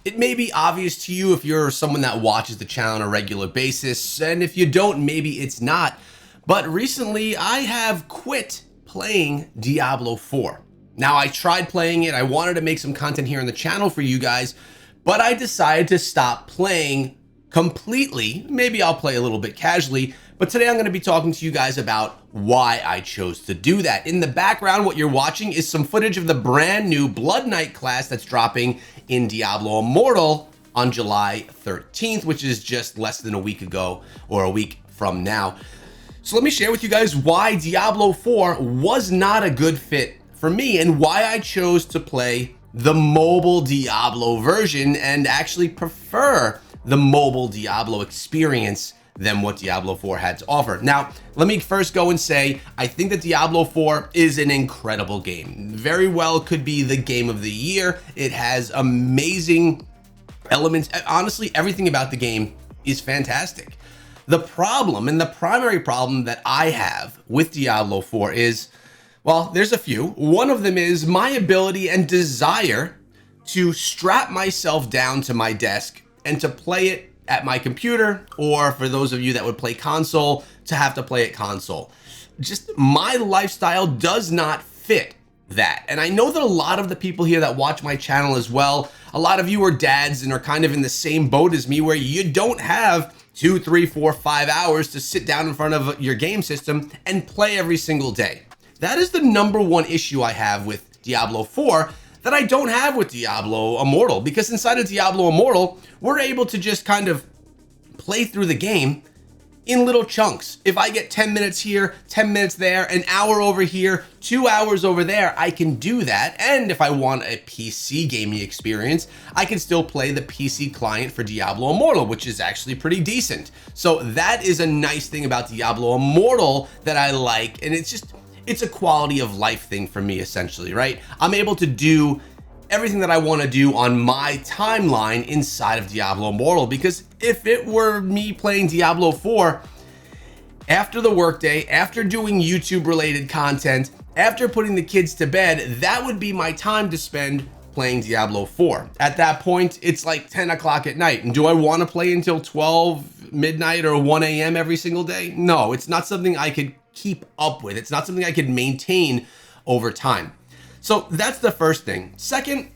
It may be obvious to you if you're someone that watches the channel on a regular basis, and if you don't, maybe it's not. But recently, I have quit playing Diablo 4. Now, I tried playing it. I wanted to make some content here on the channel for you guys, but I decided to stop playing completely. Maybe I'll play a little bit casually, but today I'm going to be talking to you guys about why I chose to do that. In the background, what you're watching is some footage of the brand new Blood Knight class that's dropping in Diablo Immortal on July 13th, which is just less than a week ago, or a week from now. So let me share with you guys why Diablo 4 was not a good fit for me and why I chose to play the mobile Diablo version and actually prefer the mobile Diablo experience than what Diablo 4 had to offer. Now, let me first go and say, I think that Diablo 4 is an incredible game. Very well could be the game of the year. It has amazing elements. Honestly, everything about the game is fantastic. The problem, and the primary problem that I have with Diablo 4 is, well, there's a few. One of them is my ability and desire to strap myself down to my desk and to play it at my computer, or for those of you that would play console, to have to play at console. Just my lifestyle does not fit that. And I know that a lot of the people here that watch my channel as well, a lot of you are dads and are kind of in the same boat as me, where you don't have 2, 3, 4, 5 hours to sit down in front of your game system and play every single day. That is the number one issue I have with Diablo 4 that I don't have with Diablo Immortal, because inside of Diablo Immortal, we're able to just kind of play through the game in little chunks. If I get 10 minutes here, 10 minutes there, an hour over here, 2 hours over there, I can do that. And if I want a PC gaming experience, I can still play the PC client for Diablo Immortal, which is actually pretty decent. So that is a nice thing about Diablo Immortal that I like, and it's a quality of life thing for me, essentially, right? I'm able to do everything that I want to do on my timeline inside of Diablo Immortal, because if it were me playing Diablo 4 after the workday, after doing YouTube related content, after putting the kids to bed, that would be my time to spend playing Diablo 4. At that point, it's like 10 o'clock at night. And do I want to play until 12 midnight or 1 a.m. every single day? No, it's not something I could keep up with. It's not something I could maintain over time. So that's the first thing. Second,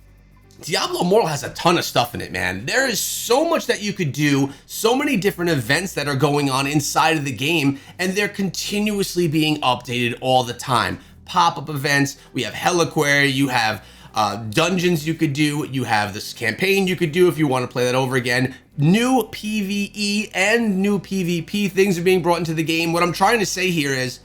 Diablo Immortal has a ton of stuff in it, man. There is so much that you could do, so many different events that are going on inside of the game, and they're continuously being updated all the time. Pop-up events, we have Heliquary, you have dungeons you could do, you have this campaign you could do if you want to play that over again. New PvE and new PvP things are being brought into the game. What I'm trying to say here is,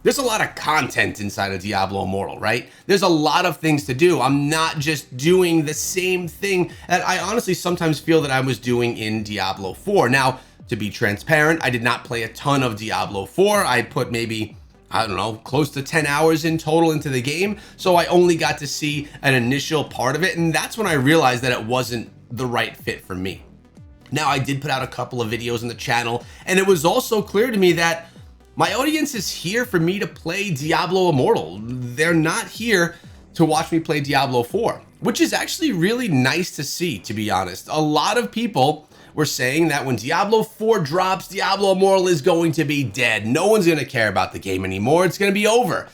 there's a lot of content inside of Diablo Immortal, right? There's a lot of things to do. I'm not just doing the same thing that I honestly sometimes feel that I was doing in Diablo 4. Now, to be transparent, I did not play a ton of Diablo 4. I put maybe, I don't know, close to 10 hours in total into the game. So I only got to see an initial part of it. And that's when I realized that it wasn't the right fit for me. Now, I did put out a couple of videos on the channel, and it was also clear to me that my audience is here for me to play Diablo Immortal. They're not here to watch me play Diablo 4, which is actually really nice to see, to be honest. A lot of people were saying that when Diablo 4 drops, Diablo Immortal is going to be dead. No one's going to care about the game anymore. It's going to be over.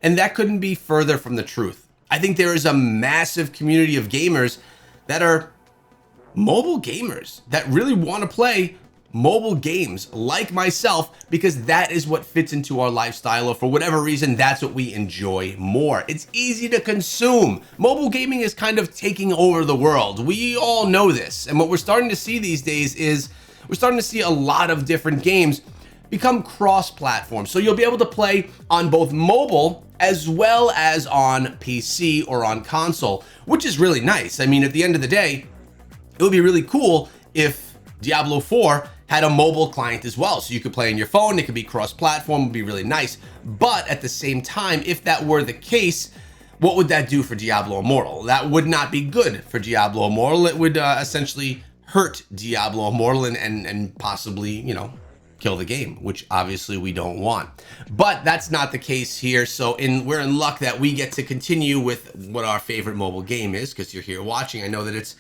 And that couldn't be further from the truth. I think there is a massive community of gamers that are mobile gamers that really want to play mobile games like myself, because that is what fits into our lifestyle, or for whatever reason, that's what we enjoy more. It's easy to consume. Mobile gaming is kind of taking over the world. We all know this. And what we're starting to see these days is we're starting to see a lot of different games become cross-platform. So you'll be able to play on both mobile as well as on PC or on console, which is really nice. I mean, at the end of the day, it would be really cool if Diablo 4 had a mobile client as well, so you could play on your phone. It could be cross-platform, would be really nice. But at the same time, if that were the case, what would that do for Diablo Immortal? That would not be good for Diablo Immortal. It would essentially hurt Diablo Immortal and possibly, you know, kill the game, which obviously we don't want. But that's not the case here. So we're in luck that we get to continue with what our favorite mobile game is, because you're here watching. I know that it's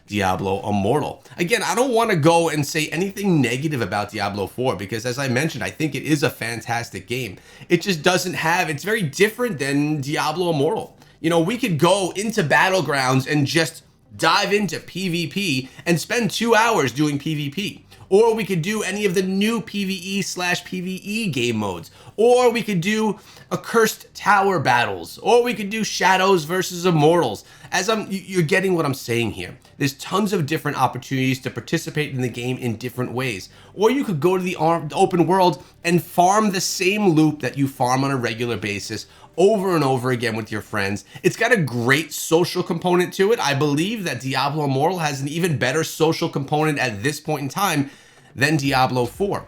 Diablo Immortal. Again, I don't want to go and say anything negative about Diablo 4 because, as I mentioned, I think it is a fantastic game. It just doesn't have, it's very different than Diablo Immortal. You know, we could go into Battlegrounds and just dive into PvP and spend 2 hours doing PvP. Or we could do any of the new PvE/PvE game modes. Or we could do accursed tower battles. Or we could do shadows versus immortals. You're getting what I'm saying here. There's tons of different opportunities to participate in the game in different ways. Or you could go to the open world and farm the same loop that you farm on a regular basis over and over again with your friends. It's got a great social component to it. I believe that Diablo Immortal has an even better social component at this point in time than Diablo 4.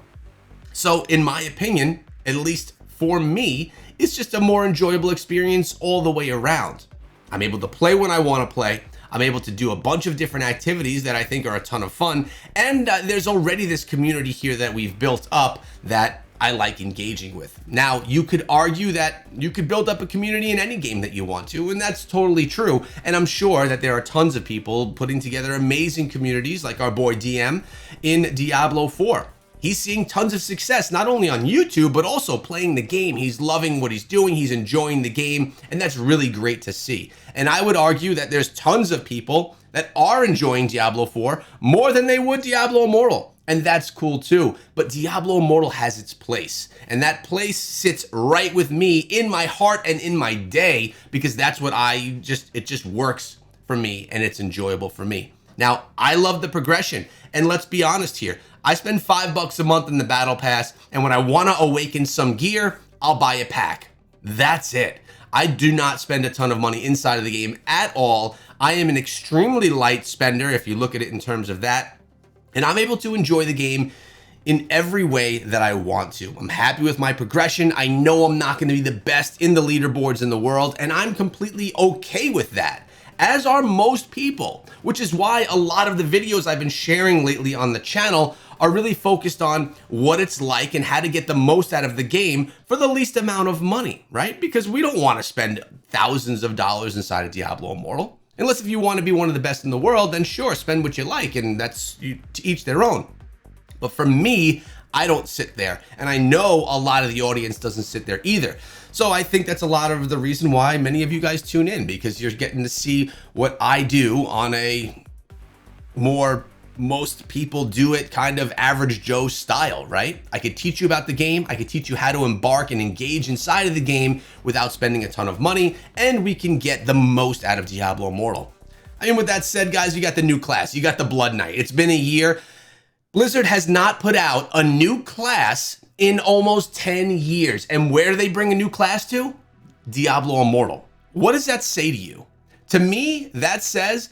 So in my opinion, at least for me, it's just a more enjoyable experience all the way around. I'm able to play when I want to play. I'm able to do a bunch of different activities that I think are a ton of fun. And there's already this community here that we've built up that I like engaging with. Now, you could argue that you could build up a community in any game that you want to, and that's totally true. And I'm sure that there are tons of people putting together amazing communities like our boy DM in Diablo 4. He's seeing tons of success, not only on YouTube, but also playing the game. He's loving what he's doing. He's enjoying the game, and that's really great to see. And I would argue that there's tons of people that are enjoying Diablo 4 more than they would Diablo Immortal. And that's cool too. But Diablo Immortal has its place. And that place sits right with me in my heart and in my day because that's what it just works for me and it's enjoyable for me. Now, I love the progression. And let's be honest here. I spend $5 a month in the battle pass. And when I want to awaken some gear, I'll buy a pack. That's it. I do not spend a ton of money inside of the game at all. I am an extremely light spender if you look at it in terms of that. And I'm able to enjoy the game in every way that I want to. I'm happy with my progression. I know I'm not going to be the best in the leaderboards in the world, and I'm completely okay with that, as are most people, which is why a lot of the videos I've been sharing lately on the channel are really focused on what it's like and how to get the most out of the game for the least amount of money, right? Because we don't want to spend thousands of dollars inside of Diablo Immortal. Unless if you want to be one of the best in the world, then sure, spend what you like, and that's to each their own. But for me, I don't sit there, and I know a lot of the audience doesn't sit there either. So I think that's a lot of the reason why many of you guys tune in, because you're getting to see what I do on a more most people do it kind of average Joe style, right? I could teach you about the game. I could teach you how to embark and engage inside of the game without spending a ton of money, and we can get the most out of Diablo Immortal. I mean, with that said, guys, you got the new class. You got the Blood Knight. It's been a year. Blizzard has not put out a new class in almost 10 years. And where do they bring a new class to? Diablo Immortal. What does that say to you? To me, that says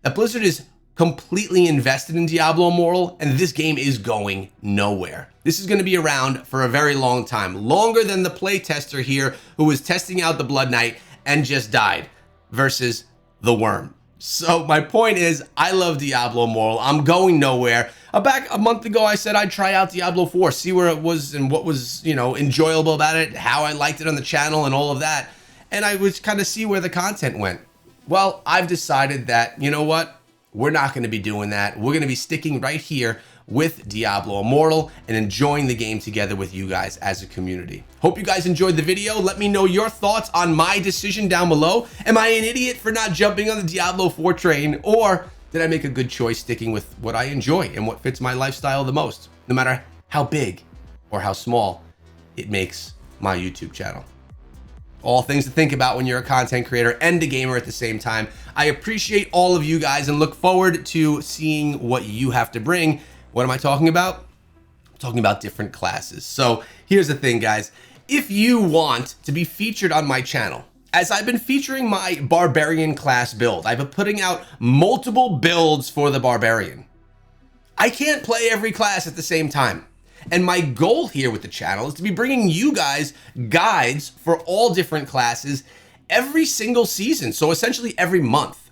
that Blizzard is completely invested in Diablo Immortal, and this game is going nowhere. This is going to be around for a very long time, longer than the playtester here who was testing out the Blood Knight and just died versus the Worm. So my point is, I love Diablo Immortal. I'm going nowhere. Back a month ago, I said I'd try out Diablo 4, see where it was and what was, enjoyable about it, how I liked it on the channel and all of that. And I would kind of see where the content went. Well, I've decided that, you know what? We're not going to be doing that. We're going to be sticking right here with Diablo Immortal and enjoying the game together with you guys as a community. Hope you guys enjoyed the video. Let me know your thoughts on my decision down below. Am I an idiot for not jumping on the Diablo 4 train, or did I make a good choice sticking with what I enjoy and what fits my lifestyle the most, no matter how big or how small it makes my YouTube channel? All things to think about when you're a content creator and a gamer at the same time. I appreciate all of you guys and look forward to seeing what you have to bring. What am I talking about? I'm talking about different classes. So here's the thing, guys. If you want to be featured on my channel, as I've been featuring my Barbarian class build, I've been putting out multiple builds for the Barbarian. I can't play every class at the same time. And my goal here with the channel is to be bringing you guys guides for all different classes every single season. So essentially every month.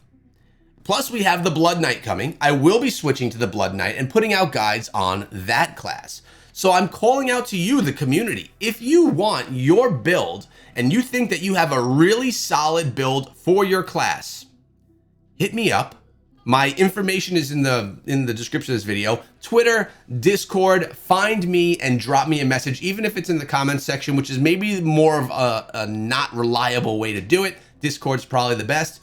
Plus we have the Blood Knight coming. I will be switching to the Blood Knight and putting out guides on that class. So I'm calling out to you, the community. If you want your build and you think that you have a really solid build for your class, hit me up. My information is in the description of this video. Twitter, Discord, find me and drop me a message, even if it's in the comments section, which is maybe more of a not reliable way to do it. Discord's probably the best.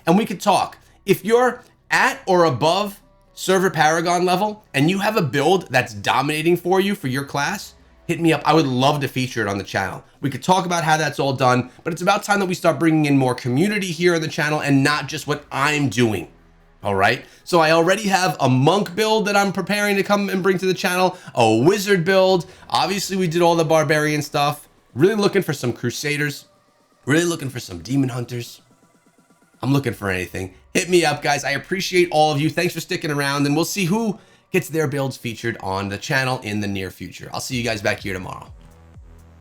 And we could talk. If you're at or above server Paragon level and you have a build that's dominating for you for your class, hit me up. I would love to feature it on the channel. We could talk about how that's all done, but it's about time that we start bringing in more community here on the channel and not just what I'm doing. All right, so I already have a monk build that I'm preparing to come and bring to the channel, a wizard build. Obviously, we did all the barbarian stuff. Really looking for some crusaders, really looking for some demon hunters. I'm looking for anything. Hit me up, guys. I appreciate all of you. Thanks for sticking around, and we'll see who gets their builds featured on the channel in the near future. I'll see you guys back here tomorrow.